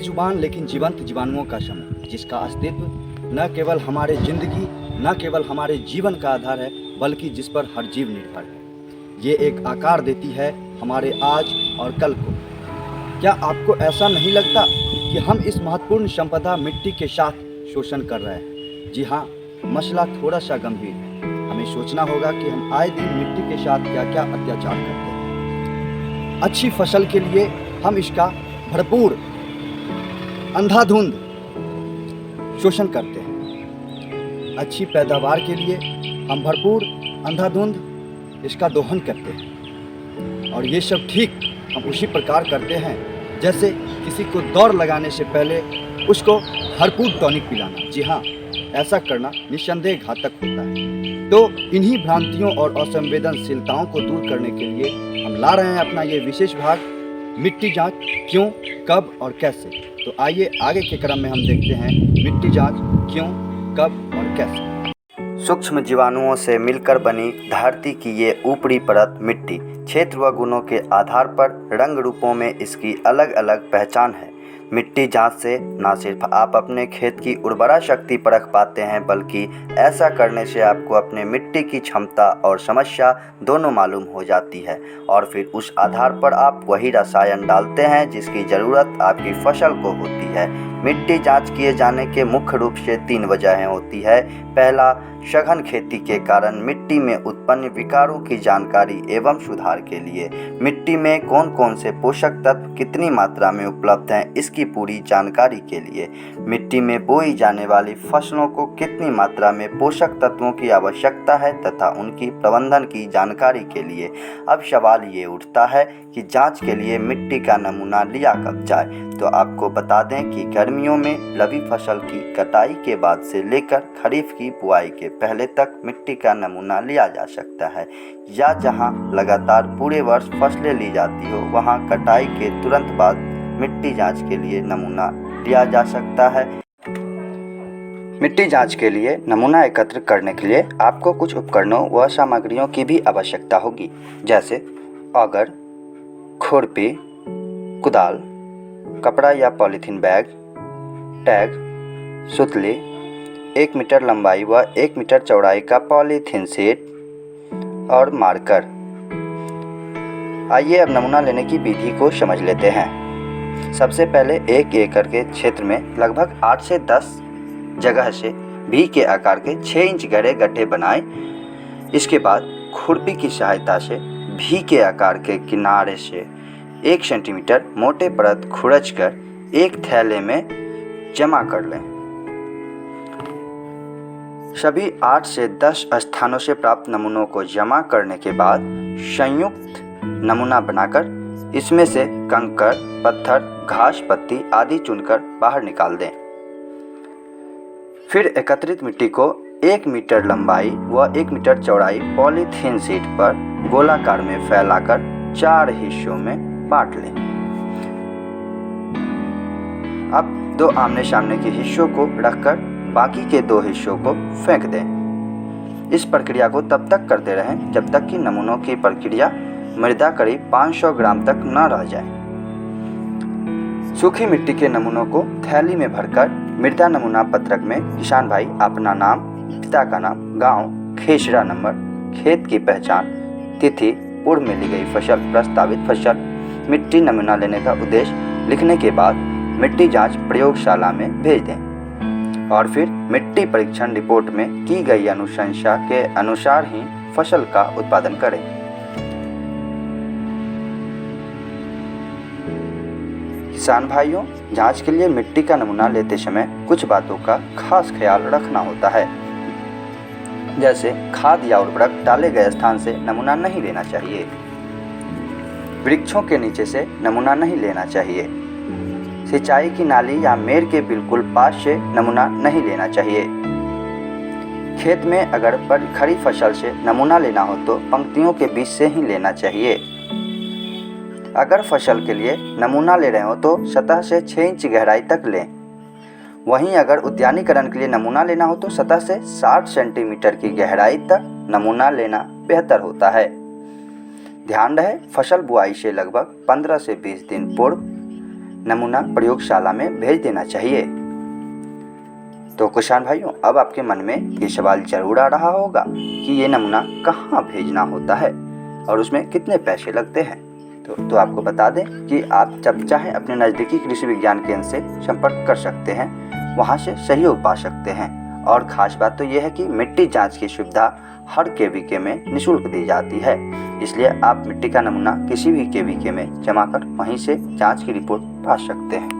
बेजुबान लेकिन जीवंत जीवाणुओं का समूह, जिसका अस्तित्व न केवल हमारे जिंदगी, न केवल हमारे जीवन का आधार है, बल्कि जिस पर हर जीव निर्भर है। ये एक आकार देती है हमारे आज और कल को। क्या आपको ऐसा नहीं लगता कि हम इस महत्वपूर्ण संपदा मिट्टी के साथ शोषण कर रहे हैं? जी हाँ, मसला थोड़ा सा गंभीर है। हमें सोचना होगा कि हम आए दिन मिट्टी के साथ क्या क्या अत्याचार करते हैं। अच्छी फसल के लिए हम इसका भरपूर अंधाधुंध शोषण करते हैं। अच्छी पैदावार के लिए हम भरपूर अंधाधुंध इसका दोहन करते हैं। और ये सब ठीक हम उसी प्रकार करते हैं जैसे किसी को दौड़ लगाने से पहले उसको भरपूर टॉनिक पिलाना। जी हाँ, ऐसा करना निस्संदेह घातक होता है। तो इन्हीं भ्रांतियों और असंवेदनशीलताओं को दूर करने के लिए हम ला रहे हैं अपना ये विशेष भाग, मिट्टी जांच क्यों, कब और कैसे। तो आइए आगे के क्रम में हम देखते हैं मिट्टी जांच क्यों, कब और कैसे। सूक्ष्म जीवाणुओं से मिलकर बनी धरती की ये ऊपरी परत मिट्टी क्षेत्र व गुणों के आधार पर रंग रूपों में इसकी अलग अलग पहचान है। मिट्टी जांच से न सिर्फ आप अपने खेत की उर्वरा शक्ति परख पाते हैं, बल्कि ऐसा करने से आपको अपने मिट्टी की क्षमता और समस्या दोनों मालूम हो जाती है और फिर उस आधार पर आप वही रसायन डालते हैं जिसकी ज़रूरत आपकी फसल को होती है। मिट्टी जांच किए जाने के मुख्य रूप से 3 वजहें होती है। पहला, सघन खेती के कारण मिट्टी में उत्पन्न विकारों की जानकारी एवं सुधार के लिए। मिट्टी में कौन कौन से पोषक तत्व कितनी मात्रा में उपलब्ध हैं, इसकी पूरी जानकारी के लिए। मिट्टी में बोई जाने वाली फसलों को कितनी मात्रा में पोषक तत्वों की आवश्यकता है तथा उनकी प्रबंधन की जानकारी के लिए। अब सवाल ये उठता है कि जांच के लिए मिट्टी का नमूना लिया कब जाए। तो आपको बता दें कि गर्मियों में रबी फसल की कटाई के बाद से लेकर खरीफ की बुआई के पहले तक मिट्टी का नमूना लिया जा सकता है, या जहां लगातार पूरे वर्ष फसलें ली जाती हो वहां कटाई के तुरंत बाद मिट्टी जांच के लिए नमूना लिया जा सकता है। मिट्टी जांच के लिए नमूना एकत्र करने के लिए आपको कुछ उपकरणों व सामग्रियों की भी आवश्यकता होगी, जैसे ऑगर, खुरपी, कुदाल, कपड़ा या पॉलीथीन बैग, टैग, सुतली, 1 मीटर लंबाई व 1 मीटर चौड़ाई का पॉलीथीन शीट और मार्कर। आइए अब नमूना लेने की विधि को समझ लेते हैं। सबसे पहले 1 एकड़ के क्षेत्र में लगभग 8 से 10 जगह से भी के आकार के 6 इंच गहरे गड्ढे बनाएं। इसके बाद खुरपी की सहायता से भी के आकार के किनारे से 1 सेंटीमीटर मोटे परत खुरचकर एक थैले में जमा कर लें। सभी 8 से 10 स्थानों से प्राप्त नमूनों को जमा करने के बाद संयुक्त नमूना बनाकर इसमें से कंकड़, पत्थर, घास पत्ती आदि चुनकर बाहर निकाल दें। फिर एकत्रित मिट्टी को 1 मीटर लंबाई व 1 मीटर चौड़ाई पॉलीथीन शीट पर गोलाकार में फैलाकर 4 हिस्सों में बांट लें। अब 2 आमने सामने के हिस्सों को रखकर बाकी के 2 हिस्सों को फेंक दें। इस प्रक्रिया को तब तक करते रहें जब तक कि नमूनों की प्रक्रिया मृदा करीब 500 ग्राम तक न रह जाए। सूखी मिट्टी के नमूनों को थैली में भरकर मृदा नमूना पत्रक में किसान भाई अपना नाम, पिता का नाम, गांव, खेसरा नंबर, खेत की पहचान, तिथि, पूर्व में ली गई फसल, प्रस्तावित फसल, मिट्टी नमूना लेने का उद्देश्य लिखने के बाद मिट्टी जांच प्रयोगशाला में भेज दें और फिर मिट्टी परीक्षण रिपोर्ट में की गई अनुशंसा के अनुसार ही फसल का उत्पादन करें। किसान भाइयों, जांच के लिए मिट्टी का नमूना लेते समय कुछ बातों का खास ख्याल रखना होता है, जैसे खाद या उर्वरक डाले गए स्थान से नमूना नहीं लेना चाहिए, वृक्षों के नीचे से नमूना नहीं लेना चाहिए, सिंचाई की नाली या मेड़ के बिल्कुल पास से नमूना नहीं लेना चाहिए। खेत में अगर खड़ी फसल से नमूना लेना हो तो पंक्तियों के बीच से ही लेना चाहिए। अगर फसल के लिए नमूना ले रहे हो तो सतह से 6 इंच गहराई तक लें। वहीं अगर उद्यानीकरण के लिए नमूना लेना हो तो सतह से 60 सेंटीमीटर की गहराई तक नमूना लेना बेहतर होता है। ध्यान रहे, फसल बुआई से लगभग 15 से 20 दिन पूर्व नमूना प्रयोगशाला में भेज देना चाहिए। तो किसान भाइयों, अब आपके मन में ये सवाल जरूर आ रहा होगा कि ये नमूना कहाँ भेजना होता है और उसमें कितने पैसे लगते हैं। तो आपको बता दें कि आप जब चाहें अपने नज़दीकी कृषि विज्ञान केंद्र से संपर्क कर सकते हैं, वहाँ से सहयोग पा सकते हैं। और ख़ास बात तो यह है कि मिट्टी जांच की सुविधा हर केवीके में निःशुल्क दी जाती है, इसलिए आप मिट्टी का नमूना किसी भी केवीके में जमा कर वहीं से जांच की रिपोर्ट पा सकते हैं।